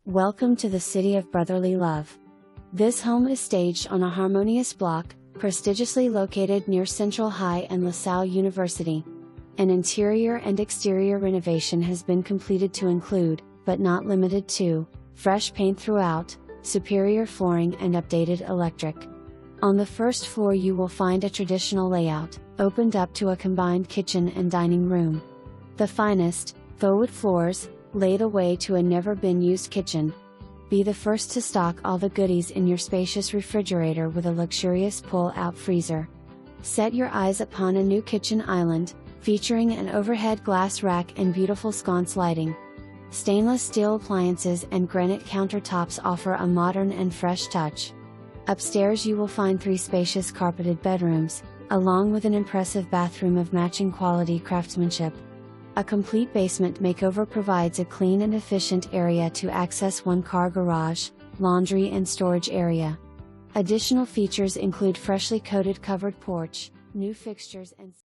Welcome to the city of brotherly love. This home is staged on a harmonious block, prestigiously located near Central High and LaSalle University. An interior and exterior renovation has been completed to include, but not limited to, fresh paint throughout, superior flooring and updated electric. On the first floor you will find a traditional layout, opened up to a combined kitchen and dining room. The finest, faux wood floors, laid away to a never-been-used kitchen. Be the first to stock all the goodies in your spacious refrigerator with a luxurious pull-out freezer. Set your eyes upon a new kitchen island, featuring an overhead glass rack and beautiful sconce lighting. Stainless steel appliances and granite countertops offer a modern and fresh touch. Upstairs you will find 3 spacious carpeted bedrooms, along with an impressive bathroom of matching quality craftsmanship. A complete basement makeover provides a clean and efficient area to access 1-car garage, laundry and storage area. Additional features include freshly coated covered porch, new fixtures and